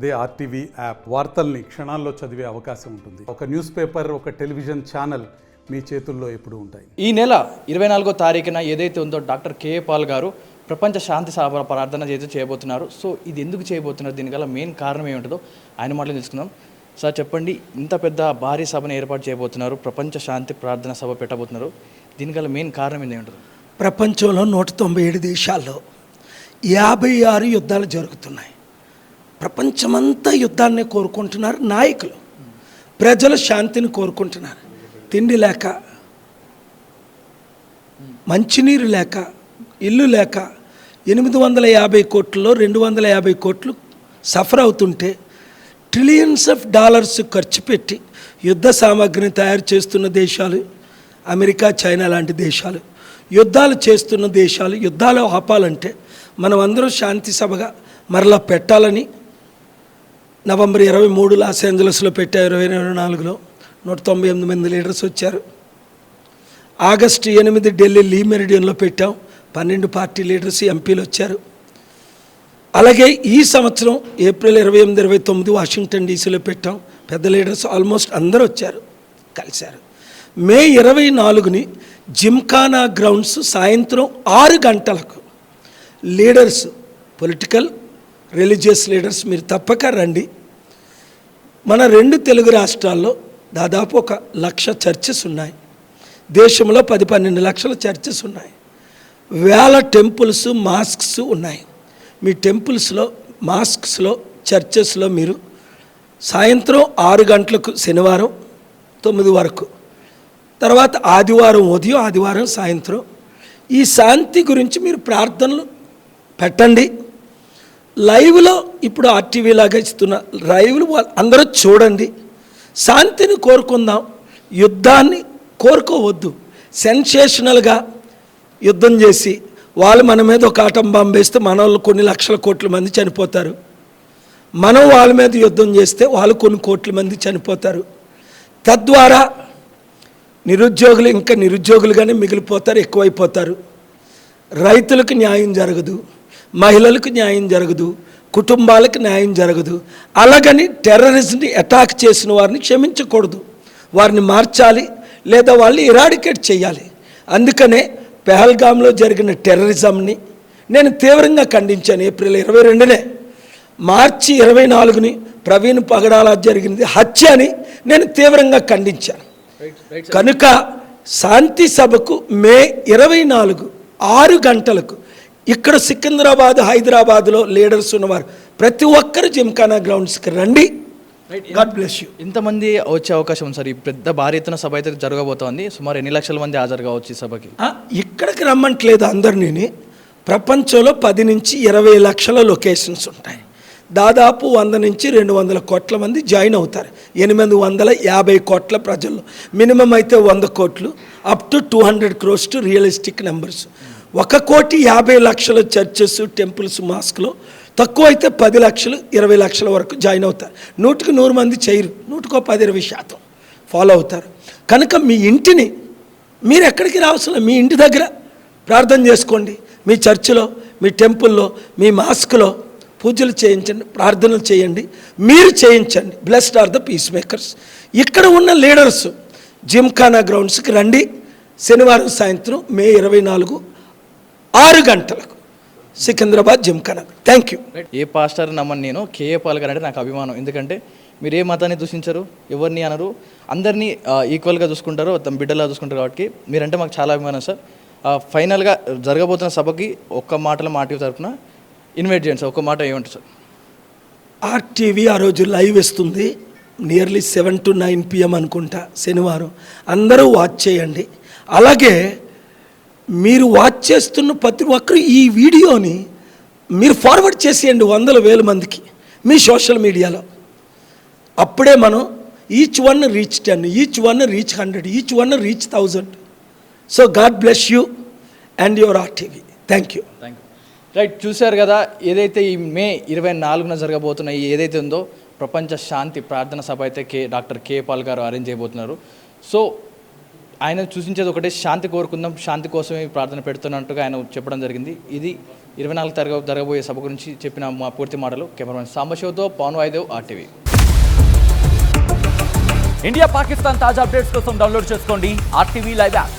అదే RTV app వార్తల్ని క్షణాల్లో చదివే అవకాశం ఉంటుంది. ఒక న్యూస్ పేపర్, ఒక టెలివిజన్ ఛానల్ మీ చేతుల్లో ఎప్పుడూ ఉంటాయి. ఈ నెల 24వ తారీఖున ఏదైతే ఉందో డాక్టర్ కేఏ పాల్ గారు ప్రపంచ శాంతి సభ ప్రార్థన చేయబోతున్నారు. సో ఇది ఎందుకు చేయబోతున్నారు, దీనికల్లా మెయిన్ కారణం ఏమిటో ఆయన మాటలు తెలుసుకుందాం. సార్ చెప్పండి, ఇంత పెద్ద భారీ సభను ఏర్పాటు చేయబోతున్నారు, ప్రపంచ శాంతి ప్రార్థన సభ పెట్టబోతున్నారు, దీనికల్లా మెయిన్ కారణం ఏంటంటారు? ప్రపంచంలో 197 దేశాల్లో 56 యుద్ధాలు జరుగుతున్నాయి. ప్రపంచమంతా యుద్ధాన్ని కోరుకుంటున్నారు. నాయకులు, ప్రజలు శాంతిని కోరుకుంటున్నారు. తిండి లేక, మంచినీరు లేక, ఇల్లు లేక 850 కోట్లలో 250 కోట్లు సఫర్ అవుతుంటే ట్రిలియన్స్ ఆఫ్ డాలర్స్ ఖర్చు పెట్టి యుద్ధ సామాగ్రిని తయారు చేస్తున్న దేశాలు అమెరికా, చైనా లాంటి దేశాలు, యుద్ధాలు చేస్తున్న దేశాలు యుద్ధాలు ఆపాలంటే మనం అందరం శాంతి సభగా మరలా పెట్టాలని నవంబర్ 23 లాస్ ఏంజలస్లో పెట్టారు. 2024లో 198 మంది లీడర్స్ వచ్చారు. ఆగస్టు 8 ఢిల్లీ లీ మెరిడియన్లో పెట్టాం. 12 పార్టీ లీడర్స్, ఎంపీలు వచ్చారు. అలాగే ఈ సంవత్సరం ఏప్రిల్ 28, 29 వాషింగ్టన్ డీసీలో పెట్టాం. పెద్ద లీడర్స్ ఆల్మోస్ట్ అందరూ వచ్చారు, కలిశారు. మే 24ని జిమ్ఖానా గ్రౌండ్స్ సాయంత్రం 6 గంటలకు లీడర్స్, పొలిటికల్, రిలీజియస్ లీడర్స్ మీరు తప్పక రండి. మన 2 తెలుగు రాష్ట్రాల్లో దాదాపు 1,00,000 చర్చెస్ ఉన్నాయి. దేశంలో 10-12 లక్షల చర్చెస్ ఉన్నాయి. వేల టెంపుల్స్, మాస్క్స్ ఉన్నాయి. మీ టెంపుల్స్లో, మాస్క్స్లో, చర్చెస్లో మీరు సాయంత్రం 6 గంటలకు శనివారం 9 వరకు, తర్వాత ఆదివారం ఉదయం, ఆదివారం సాయంత్రం ఈ శాంతి గురించి మీరు ప్రార్థనలు పెట్టండి. లైవ్లో ఇప్పుడు ఆర్టీవీ లాగా ఇస్తున్న లైవ్లు అందరూ చూడండి. శాంతిని కోరుకుందాం, యుద్ధాన్ని కోరుకోవద్దు. సెన్సేషనల్గా యుద్ధం చేసి వాళ్ళు మన మీద ఒక ఆటం బాంబు వేస్తే మన వాళ్ళు కొన్ని లక్షల కోట్ల మంది చనిపోతారు. మనం వాళ్ళ మీద యుద్ధం చేస్తే వాళ్ళు కొన్ని కోట్ల మంది చనిపోతారు. తద్వారా నిరుద్యోగులు ఇంకా నిరుద్యోగులుగానే మిగిలిపోతారు, ఎక్కువైపోతారు. రైతులకు న్యాయం జరగదు, మహిళలకు న్యాయం జరగదు, కుటుంబాలకు న్యాయం జరగదు. అలాగని టెర్రరిజంని అటాక్ చేసిన వారిని క్షమించకూడదు, వారిని మార్చాలి, లేదా వాళ్ళని ఇరాడికేట్ చేయాలి. అందుకనే పెహల్గామ్లో జరిగిన టెర్రరిజంని నేను తీవ్రంగా ఖండించాను. ఏప్రిల్ 22నే, మార్చి 24ని ప్రవీణ్ పగడాల జరిగినది హత్య అని నేను తీవ్రంగా ఖండించాను. కనుక శాంతి సభకు మే 24 6 గంటలకు ఇక్కడ సికింద్రాబాద్, హైదరాబాద్లో లీడర్స్ ఉన్నవారు ప్రతి ఒక్కరు జిమ్ఖానా గ్రౌండ్స్కి రండి. God bless you. ఇంతమంది వచ్చే అవకాశం ఉంది సార్. ఈ పెద్ద భారీ ఎత్తున సభ అయితే జరగబోతోంది. సుమారు ఎన్ని లక్షల మంది హాజరు కావచ్చు ఈ సభకి? ఇక్కడికి రమ్మంటలేదు అందరినీ. ప్రపంచంలో 10 నుంచి 20 లక్షల లొకేషన్స్ ఉంటాయి. దాదాపు 100 నుంచి 200 కోట్ల మంది జాయిన్ అవుతారు. 850 కోట్ల ప్రజల్లో మినిమం అయితే 100 కోట్లు, up to 200 crores to realistic numbers. 1,50,00,000 churches, temples, మాస్క్లో తక్కువ అయితే 10 లక్షలు 20 లక్షల వరకు జాయిన్ అవుతారు. 100కి 100 మంది చేయరు, 100కో 10-20% ఫాలో అవుతారు. కనుక మీ ఇంటిని మీరు ఎక్కడికి రావాల్సిన మీ ఇంటి దగ్గర ప్రార్థన చేసుకోండి. మీ చర్చిలో, మీ టెంపుల్లో, మీ మాస్క్లో పూజలు చేయించండి, ప్రార్థనలు చేయండి, మీరు చేయించండి. Blessed are the peacemakers. ఇక్కడ ఉన్న లీడర్స్ జిమ్ఖానా గ్రౌండ్స్కి రండి. శనివారం సాయంత్రం మే 24 6 గంటలకు Secunderabad Gymkhana. Thank you. A pastor నమ్మని నేను, కేఏ పాల్ గారు అంటే నాకు అభిమానం. ఎందుకంటే మీరు ఏ మతాన్ని దూషించరు, ఎవరిని అనరు, అందరినీ ఈక్వల్గా చూసుకుంటారు, తమ బిడ్డలా చూసుకుంటారు. కాబట్టి మీరంటే మాకు చాలా అభిమానం సార్. ఫైనల్గా జరగబోతున్న సభకి ఒక్క మాటలో మాటి తరపున ఇన్వైట్ చేయండి సార్. ఒక మాట ఏమంటారు సార్? ఆర్టీవీ ఆ రోజు లైవ్ ఇస్తుంది, నియర్లీ 7 to 9 PM అనుకుంటా, శనివారం. అందరూ వాచ్ చేయండి. అలాగే మీరు వాచ్ చేస్తున్న ప్రతి ఒక్కరు ఈ వీడియోని మీరు ఫార్వర్డ్ చేసేయండి 100,000 మందికి మీ సోషల్ మీడియాలో. అప్పుడే మనం each one reach 10, each one reach 100, each one reach 1000. So God bless you and your RTV. Thank you. Right, చూశారు కదా, ఏదైతే ఈ మే 24న జరగబోతున్న ఏదైతే ఉందో ప్రపంచ శాంతి ప్రార్థన సభ అయితే డాక్టర్ కేఏ పాల్ గారు అరేంజ్ చేయబోతున్నారు. సో ఆయన సూచించేది ఒకటే, శాంతి కోరుకుందాం, శాంతి కోసమే ప్రార్థన పెడుతున్నట్టుగా ఆయన చెప్పడం జరిగింది. ఇది 24 జరగబోయే సభ గురించి చెప్పిన మా పూర్తి మాటలు కెమెరామెన్ సాంబశివతో పవన్ వాయిదేవ్ RTV. ఇండియా పాకిస్తాన్ తాజా అప్డేట్స్ కోసం డౌన్లోడ్ చేసుకోండి RTV లైవ్ యాప్.